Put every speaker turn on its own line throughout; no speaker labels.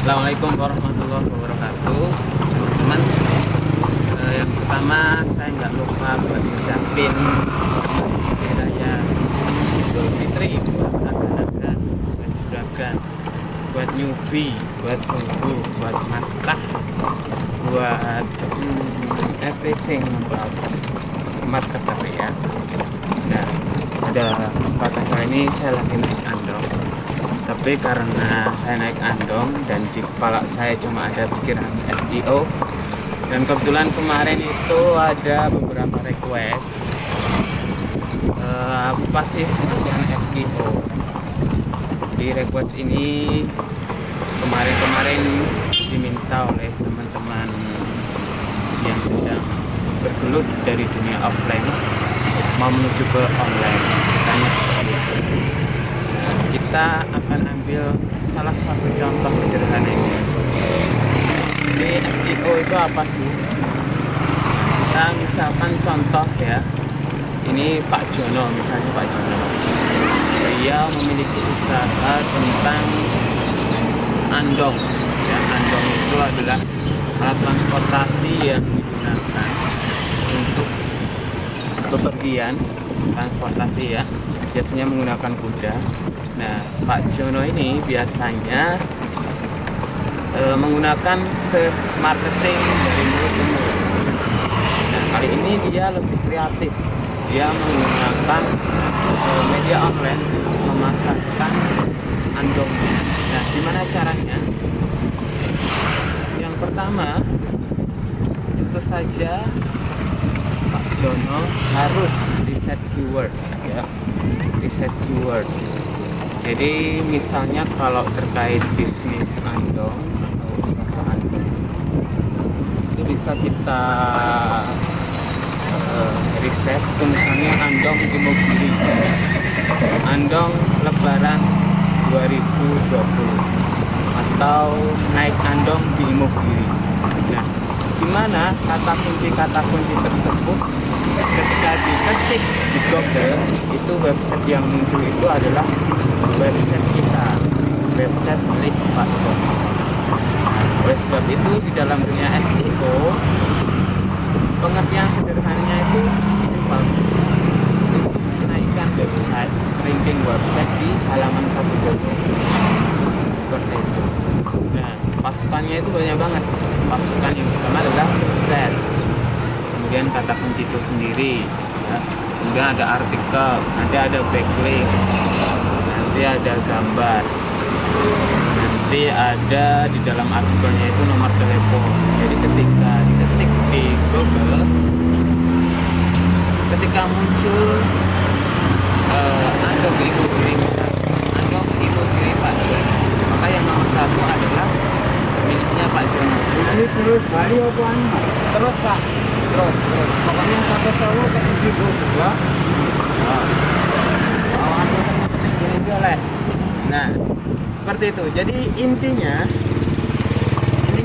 Assalamualaikum warahmatullahi wabarakatuh, teman-teman. Yang pertama, saya nggak lupa buat ngucapin selamat Hari Raya Idul Fitri buat agan-agan, buat juragan, buat newbie, buat subuh, buat maskah, buat everything, buat umat kata ya. Nah, pada kesempatan kali ini saya lagi naik andong. Tapi karena saya naik andong dan di kepala saya cuma ada pikiran SEO, dan kebetulan kemarin itu ada beberapa request apa sih pikiran SEO. Jadi request ini kemarin diminta oleh teman-teman yang sedang bergelut dari dunia offline mau menuju ke online, tanya seperti itu. Kita akan ambil salah satu contoh sederhana ini. Jadi SEO itu apa sih? Kita misalkan contoh ya, ini Pak Jono, misalnya Pak Jono, dia memiliki usaha tentang andong ya. Andong itu adalah alat transportasi yang digunakan untuk bepergian, transportasi ya, biasanya menggunakan kuda. Nah, Pak Jono ini biasanya menggunakan marketing dari mulut ke mulut. Nah, kali ini dia lebih kreatif. Dia menggunakan media online memasarkan andongnya. Nah, gimana caranya? Yang pertama, tentu saja Pak Jono harus riset keywords ya. Riset keywords. Jadi misalnya kalau terkait bisnis andong atau usaha andong, itu bisa kita riset. Misalnya andong Imogiri, andong Lebaran 2020, atau naik andong di Imogiri. Nah, gimana kata kunci tersebut ketika diketik di Google, itu website yang muncul itu adalah website kita, website milik Pak Jono. Oleh sebab itu di dalam dunia SEO, pengertian sederhananya itu simpel. Untuk menaikkan website, ranking website di halaman satu Google, seperti itu. Nah, pasukannya itu banyak banget. Pasukan yang pertama adalah website, kemudian kata kunci itu sendiri ya. Kemudian ada artikel, nanti ada backlink, nanti ada gambar, nanti ada di dalam artikelnya itu nomor telepon. Jadi ketika diketik di Google, ketika muncul andong Imogiri, andong Imogiri Pak Jono, maka yang nomor satu adalah miliknya Pak Jono.
Ini terus hari apa anu?
Terus Pak, terus pokoknya sampai Solo ke Ibu ya. Nah, seperti itu. Jadi intinya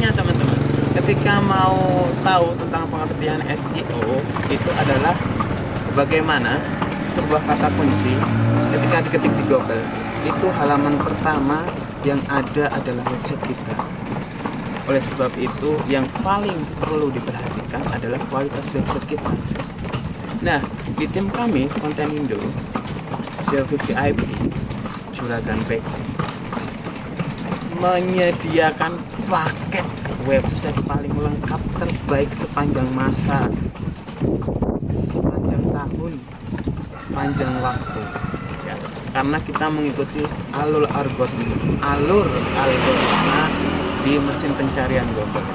teman-teman, ketika mau tahu tentang pengertian SEO itu adalah bagaimana sebuah kata kunci ketika diketik di Google itu halaman pertama yang ada adalah website kita. Oleh sebab itu yang paling perlu diperhatikan adalah kualitas website kita. Nah, di tim kami Konten Indo CVVIP Juragan Back menyediakan paket website paling lengkap terbaik sepanjang masa, sepanjang tahun, sepanjang waktu ya, karena kita mengikuti alur algoritma di mesin pencarian Google.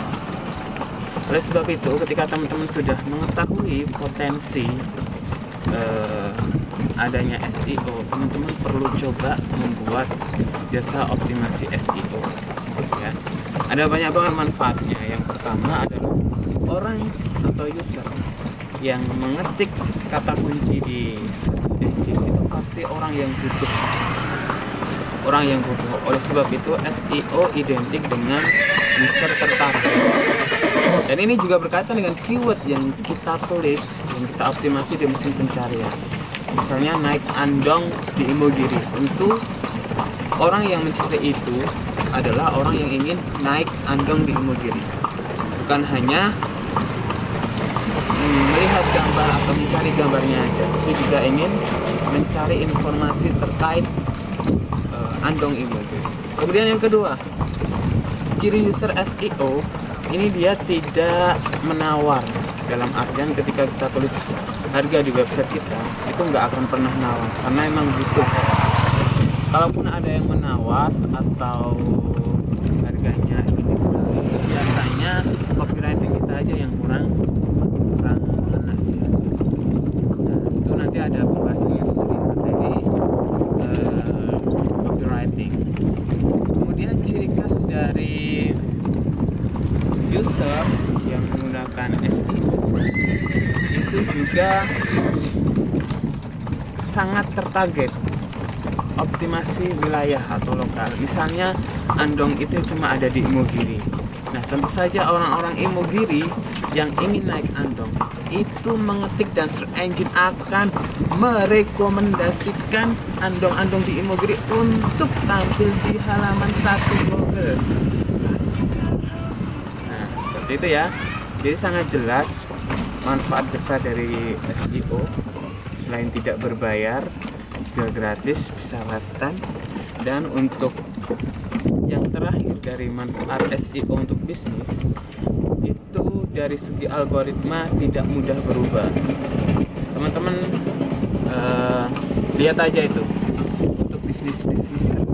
Oleh sebab itu ketika teman-teman sudah mengetahui potensi adanya SEO, teman-teman perlu coba membuat jasa optimasi SEO ya. Ada banyak banget manfaatnya. Yang pertama adalah orang atau user yang mengetik kata kunci di search engine itu pasti orang yang butuh. Oleh sebab itu SEO identik dengan user tertarik. Dan ini juga berkaitan dengan keyword yang kita tulis, yang kita optimasi di mesin pencarian. Misalnya naik andong di Imogiri. Tentu orang yang mencari itu adalah orang yang ingin naik andong di Imogiri. Bukan hanya melihat gambar atau mencari gambarnya aja, tapi juga ingin mencari informasi terkait andong Imogiri. Kemudian yang kedua, ciri user SEO ini dia tidak menawar. Dalam artian ketika kita tulis harga di website kita itu nggak akan pernah nawar karena emang butuh. Kalaupun ada yang menawar atau harganya ini biasanya copywriting kita aja yang kurang enak ya. Nah, itu nanti ada pembahasannya sendiri materi copywriting. Kemudian ciri khas dari user yang menggunakan SEO itu juga sangat tertarget optimasi wilayah atau lokal. Misalnya andong itu cuma ada di Imogiri. Nah, tentu saja orang-orang Imogiri yang ingin naik andong itu mengetik dan search engine akan merekomendasikan andong-andong di Imogiri untuk tampil di halaman 1 Google. Nah, seperti itu ya. Jadi sangat jelas manfaat besar dari SEO. Selain tidak berbayar, juga gratis, bisa lifetime. Dan untuk yang terakhir dari manfaat SEO untuk bisnis, itu dari segi algoritma tidak mudah berubah. Teman-teman lihat aja itu untuk bisnis itu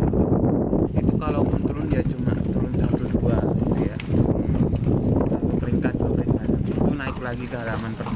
kalaupun turun ya cuma turun 1-2 gitu ya, 1 peringkat 2 peringkat, habis itu naik lagi ke halaman pertama.